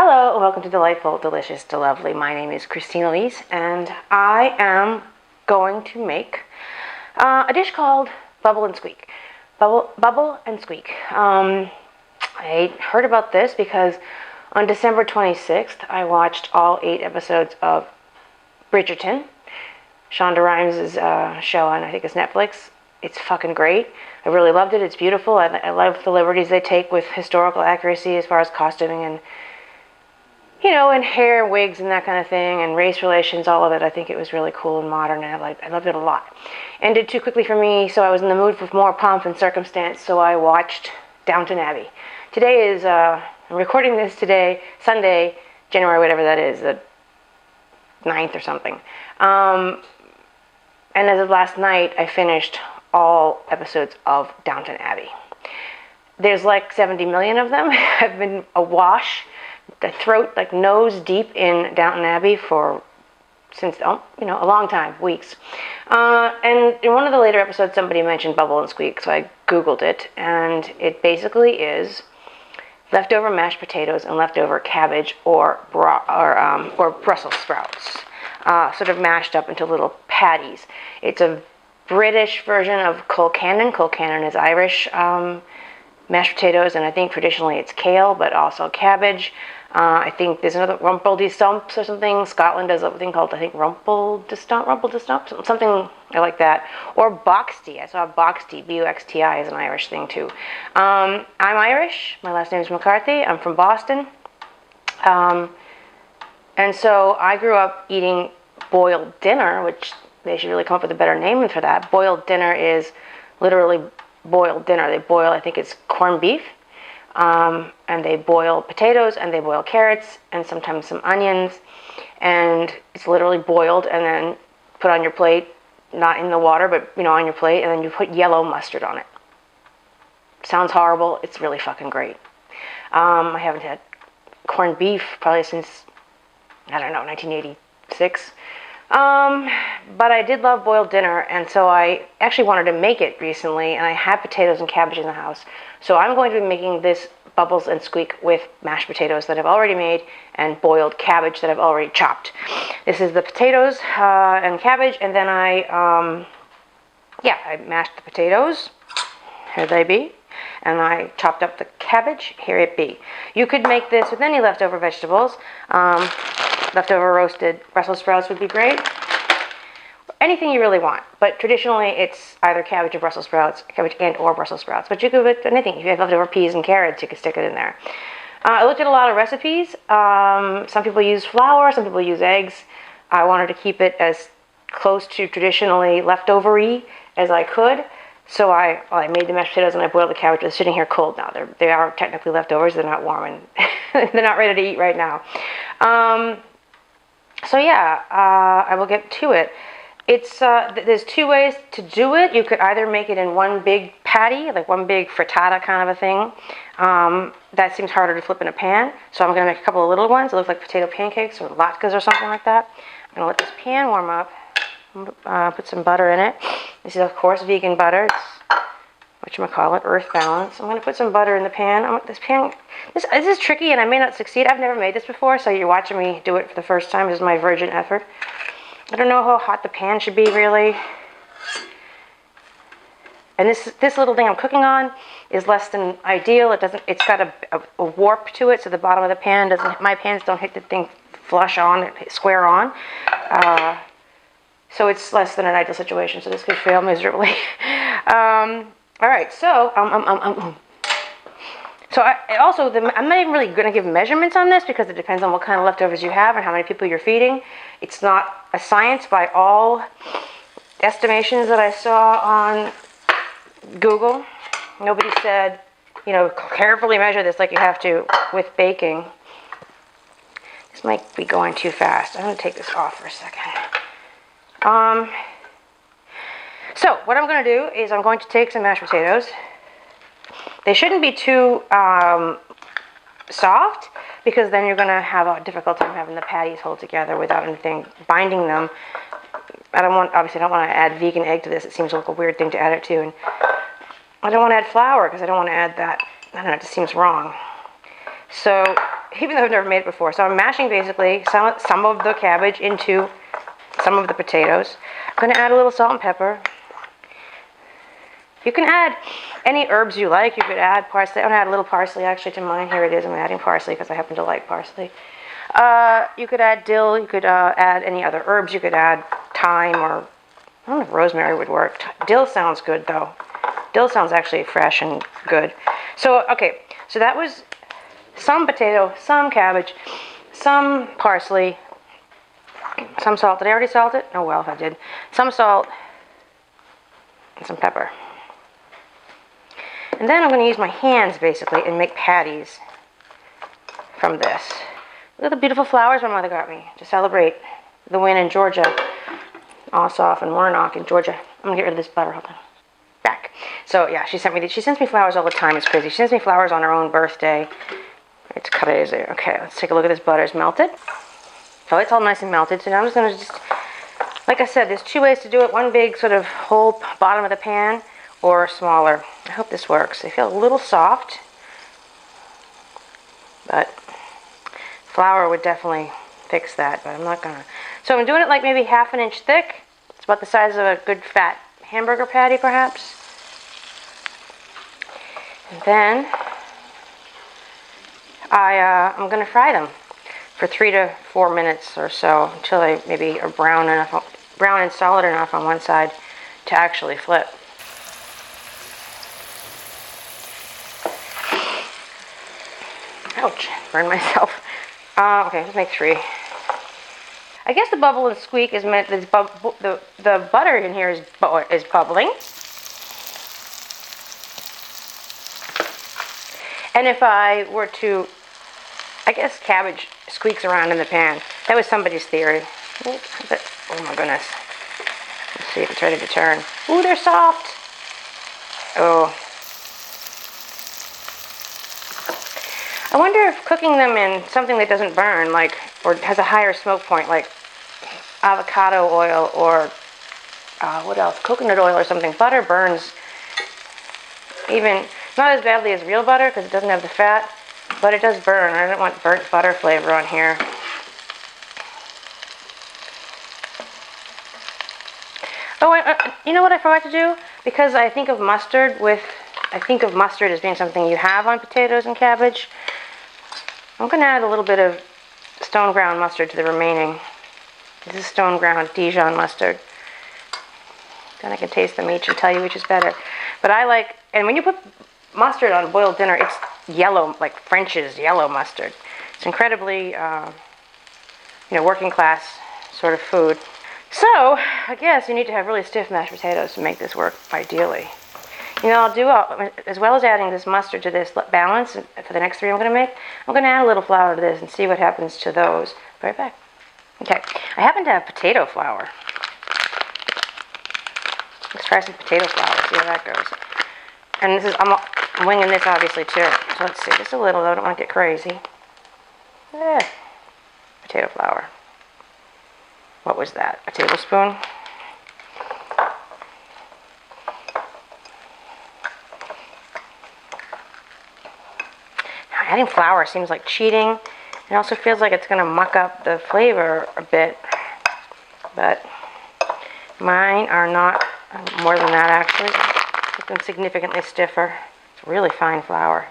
Hello and welcome to Delightful, Delicious, Delovely. My name is Christina Elise and I am going to make a dish called Bubble and Squeak. Bubble and Squeak. I heard about this because on December 26th I watched all 8 episodes of Bridgerton, Shonda Rhimes' show on, I think it's Netflix. It's fucking great. I really loved it. It's beautiful. I love the liberties they take with historical accuracy as far as costuming and, you know, and hair, wigs, and that kind of thing, and race relations, all of it. I think it was really cool and modern, and I loved it a lot. Ended too quickly for me, so I was in the mood for more pomp and circumstance, so I watched Downton Abbey. Today is, I'm recording this today, Sunday, January, whatever that is, the 9th or something. And as of last night, I finished all episodes of Downton Abbey. There's like 70 million of them. I've been awash, the throat, like nose deep in Downton Abbey since a long time, weeks. And in one of the later episodes, somebody mentioned Bubble and Squeak, so I Googled it, and it basically is leftover mashed potatoes and leftover cabbage or Brussels sprouts, sort of mashed up into little patties. It's a British version of colcannon. Colcannon is Irish mashed potatoes, and I think traditionally it's kale, but also cabbage. I think there's another rumple-de-stumps or something. Scotland does a thing called, I think, rumple-de-stump, something like that. Or boxty. I saw boxty, B-U-X-T-I, is an Irish thing too. I'm Irish. My last name is McCarthy. I'm from Boston. And so I grew up eating boiled dinner, which they should really come up with a better name for that. Boiled dinner is literally boiled dinner. They boil, I think it's corned beef, and they boil potatoes, and they boil carrots, and sometimes some onions, and it's literally boiled and then put on your plate, not in the water, but on your plate, and then you put yellow mustard on it. Sounds horrible. It's really fucking great. I haven't had corned beef probably since, I don't know, 1986. But I did love boiled dinner, and so I actually wanted to make it recently, and I had potatoes and cabbage in the house. So I'm going to be making this Bubbles and Squeak with mashed potatoes that I've already made and boiled cabbage that I've already chopped. This is the potatoes and cabbage, and then I mashed the potatoes. Here they be. And I chopped up the cabbage. Here it be. You could make this with any leftover vegetables. Leftover roasted Brussels sprouts would be great. Anything you really want. But traditionally, it's either cabbage or Brussels sprouts, cabbage and or Brussels sprouts. But you could put anything. If you have leftover peas and carrots, you could stick it in there. I looked at a lot of recipes. Some people use flour. Some people use eggs. I wanted to keep it as close to traditionally leftover-y as I could. So I made the mashed potatoes and I boiled the cabbage. They're sitting here cold now. They are technically leftovers. They're not warm and they're not ready to eat right now. I will get to it. It's there's 2 ways to do it. You could either make it in one big patty, like one big frittata kind of a thing. That seems harder to flip in a pan. So I'm going to make a couple of little ones that look like potato pancakes or latkes or something like that. I'm going to let this pan warm up. Put some butter in it. This is, of course, vegan butter. It's whatchamacallit, Earth Balance. I'm going to put some butter in the pan. This is tricky, and I may not succeed. I've never made this before, so you're watching me do it for the first time. This is my virgin effort. I don't know how hot the pan should be, really. And this little thing I'm cooking on is less than ideal. It's got a warp to it, so the bottom of the pan my pans don't hit the thing flush on, square on. So it's less than an ideal situation, so this could fail miserably. All right, so I'm not even really going to give measurements on this because it depends on what kind of leftovers you have and how many people you're feeding. It's not a science by all estimations that I saw on Google. Nobody said, carefully measure this like you have to with baking. This might be going too fast. I'm going to take this off for a second. So what I'm going to do is I'm going to take some mashed potatoes. They shouldn't be too soft because then you're going to have a difficult time having the patties hold together without anything binding them. Obviously I don't want to add vegan egg to this. It seems like a weird thing to add it to. And I don't want to add flour because I don't want to add that. I don't know, it just seems wrong. So even though I've never made it before. So I'm mashing basically some of the cabbage into some of the potatoes. I'm going to add a little salt and pepper. You can add any herbs you like. You could add parsley. I'm going to add a little parsley actually to mine. Here it is. I'm adding parsley because I happen to like parsley. You could add dill. You could add any other herbs. You could add thyme, or I don't know if rosemary would work. Dill sounds good though. Dill sounds actually fresh and good. So, okay. So that was some potato, some cabbage, some parsley, some salt. Did I already salt it? Oh well, if I did. Some salt and some pepper. And then I'm going to use my hands basically and make patties from this. Look at the beautiful flowers my mother got me to celebrate the win in Georgia. Ossoff and Warnock in Georgia. I'm going to get rid of this butter. Hold on. Back. So yeah, she sends me flowers all the time. It's crazy. She sends me flowers on her own birthday. It's crazy. Okay, let's take a look at this butter. It's melted. So it's all nice and melted. So now I'm just going to like I said, there's two ways to do it. One big sort of whole bottom of the pan, or smaller. I hope this works. They feel a little soft, but flour would definitely fix that, but I'm not gonna. So I'm doing it like maybe ½ an inch thick. It's about the size of a good fat hamburger patty perhaps. And then I'm gonna fry them for 3 to 4 minutes or so until they maybe are brown and solid enough on one side to actually flip. Ouch, burned myself. Okay, let's make 3. I guess the bubble and squeak is meant, the butter in here is bubbling. And if I were to, I guess cabbage squeaks around in the pan. That was somebody's theory. Oh my goodness. Let's see if it's ready to turn. Ooh, they're soft. Oh. I wonder if cooking them in something that doesn't burn, like, or has a higher smoke point, like avocado oil or what else? Coconut oil or something. Butter burns even not as badly as real butter because it doesn't have the fat, but it does burn. I don't want burnt butter flavor on here. Oh, you know what I forgot to do? Because I think of mustard as being something you have on potatoes and cabbage. I'm going to add a little bit of stone ground mustard to the remaining. This is stone ground Dijon mustard. Then I can taste them each and tell you which is better. But I like, and when you put mustard on boiled dinner, it's yellow, like French's yellow mustard. It's incredibly, working class sort of food. So, I guess you need to have really stiff mashed potatoes to make this work ideally. I'll do, as well as adding this mustard to this balance for the next 3 I'm going to make, I'm going to add a little flour to this and see what happens to those. Be right back. Okay, I happen to have potato flour. Let's try some potato flour, see how that goes. And this is, I'm winging this obviously too. So let's see, just a little though, I don't want to get crazy. Potato flour. What was that? A tablespoon? Adding flour seems like cheating. It also feels like it's going to muck up the flavor a bit. But mine are not more than that actually. Make them significantly stiffer. It's really fine flour.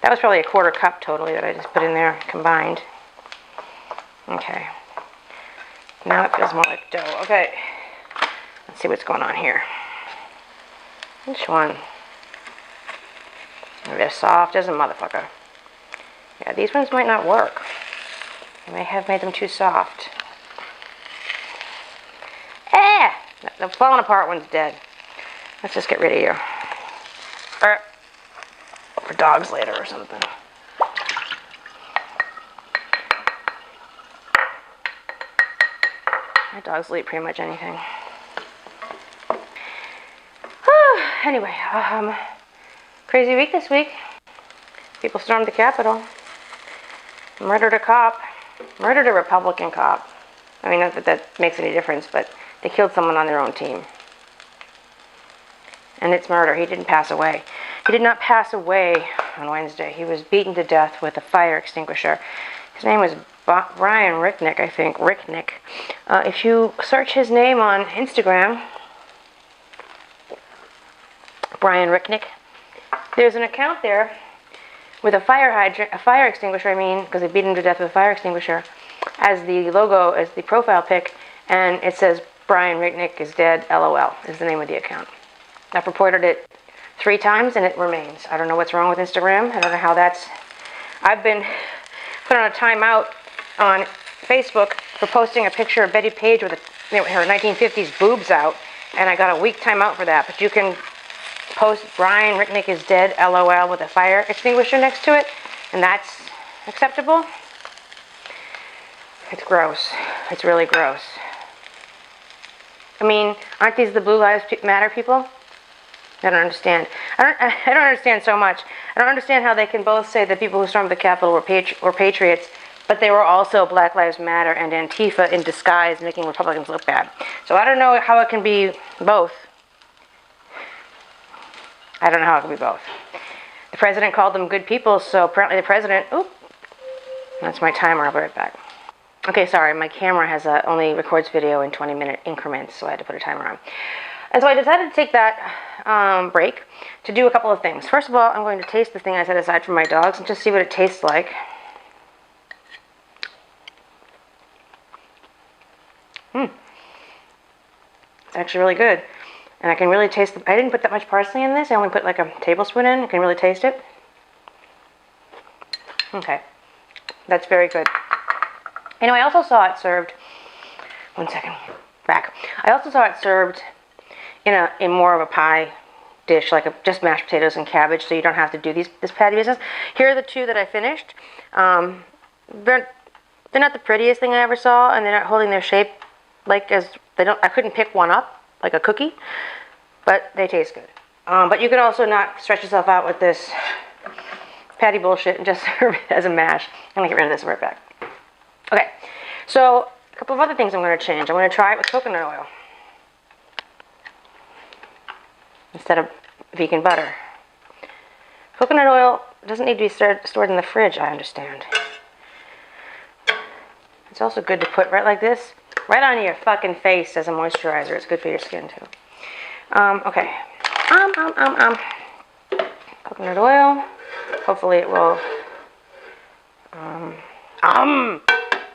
That was probably a 1/4 cup totally that I just put in there combined. Okay. Now it feels more like dough. Okay. Let's see what's going on here. Which one? They're soft as a motherfucker. Yeah, these ones might not work. I may have made them too soft. The falling apart one's dead. Let's just get rid of you. Or for dogs later or something. My dogs will eat pretty much anything. Anyway, crazy week this week. People stormed the Capitol. Murdered a cop. Murdered a Republican cop. I mean, not that that makes any difference, but they killed someone on their own team. And it's murder. He didn't pass away. He did not pass away on Wednesday. He was beaten to death with a fire extinguisher. His name was Brian Ricknick, I think. Ricknick. If you search his name on Instagram, Brian Ricknick, there's an account there with a fire extinguisher, because they beat him to death with a fire extinguisher, as the logo, as the profile pic, and it says Brian Ricknick is dead, LOL, is the name of the account. I've reported it 3 times and it remains. I don't know what's wrong with Instagram. I don't know how that's... I've been put on a timeout on Facebook for posting a picture of Betty Page with her 1950s boobs out, and I got a week timeout for that. But you can post Brian Ricknick is dead, LOL, with a fire extinguisher next to it, and that's acceptable. It's gross. It's really gross. I mean, aren't these the Blue Lives Matter people? I don't understand. I don't understand so much. I don't understand how they can both say that people who stormed the Capitol were patriots, but they were also Black Lives Matter and Antifa in disguise, making Republicans look bad. So I don't know how it can be both. I don't know how it can be both. The president called them good people, so apparently the president... Oop, that's my timer. I'll be right back. Okay, sorry, my camera only records video in 20-minute increments, so I had to put a timer on. And so I decided to take that break to do a couple of things. First of all, I'm going to taste the thing I set aside for my dogs and just see what it tastes like. It's actually really good. And I can really taste I didn't put that much parsley in this. I only put like a tablespoon in. I can really taste it. Okay. That's very good. I also saw it served... One second. Back. I also saw it served in more of a pie dish, like just mashed potatoes and cabbage, so you don't have to do this patty business. Here are the 2 that I finished. They're not the prettiest thing I ever saw, and they're not holding their shape I couldn't pick one up like a cookie, but they taste good. But you could also not stretch yourself out with this patty bullshit and just serve it as a mash. I'm gonna get rid of this right back. Okay, so a couple of other things I'm going to change. I'm going to try it with coconut oil instead of vegan butter. Coconut oil doesn't need to be stored in the fridge, I understand. It's also good to put right like this, right on your fucking face as a moisturizer. It's good for your skin too. Okay. Coconut oil. Hopefully it will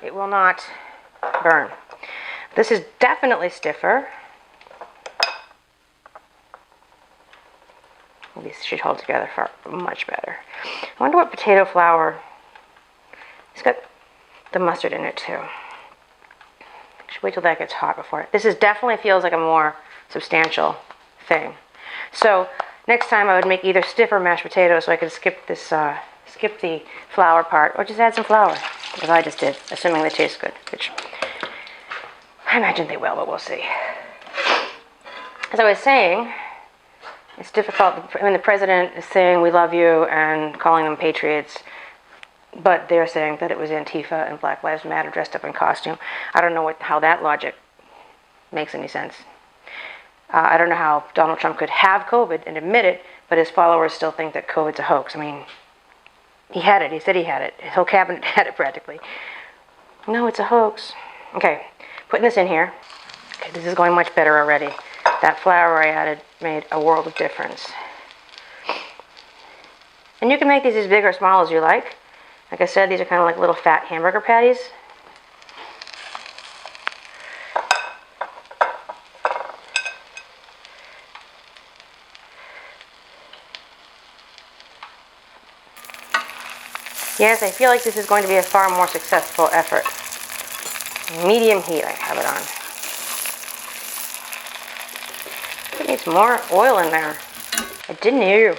it will not burn. This is definitely stiffer. These should hold together far much better. I wonder what potato flour. It's got the mustard in it too. I should wait till that gets hot before it. This definitely feels like a more substantial thing. So next time I would make either stiffer mashed potatoes so I could skip this skip the flour part, or just add some flour, as I just did, assuming they taste good, which I imagine they will, but we'll see. As I was saying, it's difficult when the president is saying we love you and calling them patriots, but they're saying that it was Antifa and Black Lives Matter dressed up in costume. I don't know how that logic makes any sense. I don't know how Donald Trump could have COVID and admit it, but his followers still think that COVID's a hoax. I mean, he had it. He said he had it. His whole cabinet had it practically. No, it's a hoax. Okay, putting this in here. Okay, this is going much better already. That flour I added made a world of difference. And you can make these as big or small as you like. Like I said, these are kind of like little fat hamburger patties. Yes, I feel like this is going to be a far more successful effort. Medium heat I have it on. It needs more oil in there. I didn't know.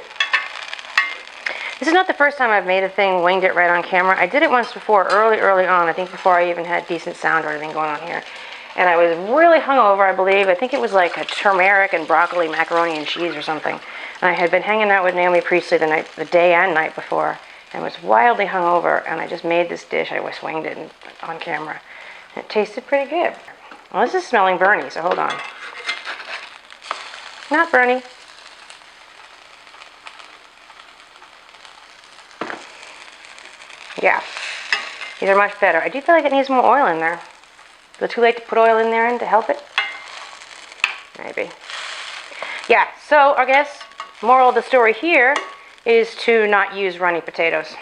This is not the first time I've made a thing, winged it right on camera. I did it once before, early on, I think before I even had decent sound or anything going on here. And I was really hungover, I believe. I think it was like a turmeric and broccoli, macaroni and cheese or something. And I had been hanging out with Naomi Priestley the day and night before, and was wildly hungover, and I just made this dish. I was winged it on camera. And it tasted pretty good. Well, this is smelling burny, so hold on. Not burny. Yeah, these are much better. I do feel like it needs more oil in there. Is it too late to put oil in there to help it? Maybe. Yeah, so I guess moral of the story here is to not use runny potatoes.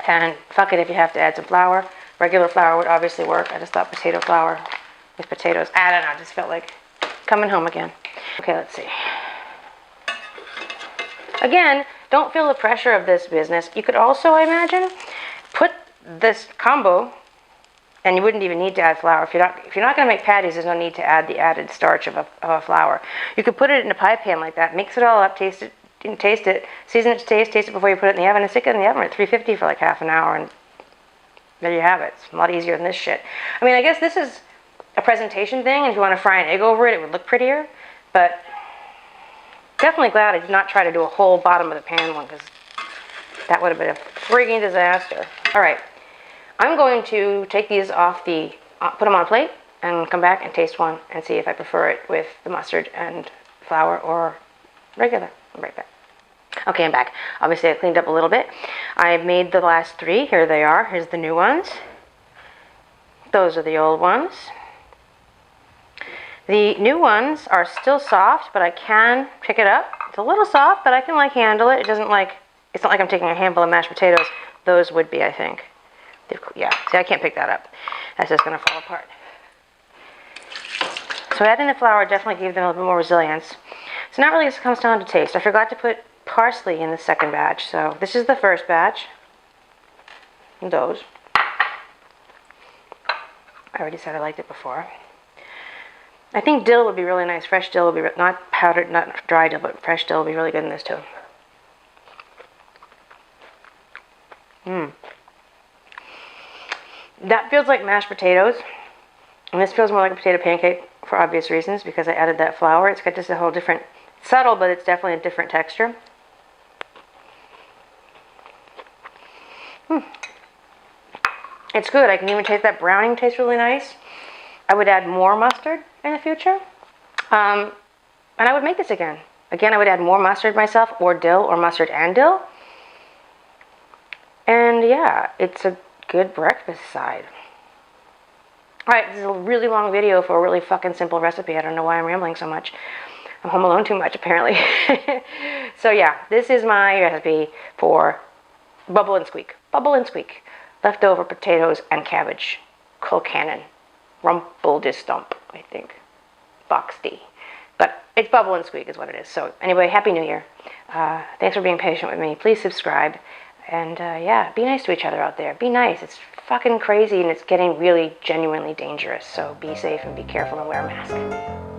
And fuck it if you have to add some flour. Regular flour would obviously work. I just thought potato flour with potatoes. I don't know, I just felt like coming home again. Okay, let's see. Again, don't feel the pressure of this business. You could also, I imagine, put this combo, and you wouldn't even need to add flour. If you're not going to make patties, there's no need to add the added starch of a flour. You could put it in a pie pan like that, mix it all up, taste it, season it to taste it before you put it in the oven, and stick it in the oven at 350 for like half an hour, and there you have it. It's a lot easier than this shit. I mean, I guess this is a presentation thing, and if you want to fry an egg over it, it would look prettier, but definitely glad I did not try to do a whole bottom of the pan one, because that would have been a frigging disaster. All right, I'm going to take these off the, put them on a plate, and come back and taste one and see if I prefer it with the mustard and flour or regular. I'll be right back. Okay, I'm back. Obviously, I cleaned up a little bit. I made the last three. Here they are. Here's the new ones. Those are the old ones. The new ones are still soft, but I can pick it up. It's a little soft, but I can like handle it. It's not like I'm taking a handful of mashed potatoes. Those would be, I think. Yeah, see, I can't pick that up. That's just gonna fall apart. So adding the flour definitely gave them a little bit more resilience. So now really this comes down to taste. I forgot to put parsley in the second batch. So this is the first batch. And those. I already said I liked it before. I think dill would be really nice. Fresh dill would be, not powdered, not dry dill, but fresh dill would be really good in this too. That feels like mashed potatoes. And this feels more like a potato pancake for obvious reasons, because I added that flour. It's got just a whole different, subtle, but it's definitely a different texture. It's good. I can even taste that browning tastes really nice. I would add more mustard in the future. And I would make this again. Again, I would add more mustard myself, or dill, or mustard and dill. And yeah, it's a good breakfast side. Alright, this is a really long video for a really fucking simple recipe. I don't know why I'm rambling so much. I'm home alone too much, apparently. So yeah, this is my recipe for bubble and squeak. Bubble and squeak. Leftover potatoes and cabbage. Colcannon. Rumple-de-stump, I think. Box D. But it's bubble and squeak is what it is. So anyway, Happy New Year. Thanks for being patient with me. Please subscribe. And yeah, be nice to each other out there. Be nice. It's fucking crazy and it's getting really genuinely dangerous. So be safe and be careful and wear a mask.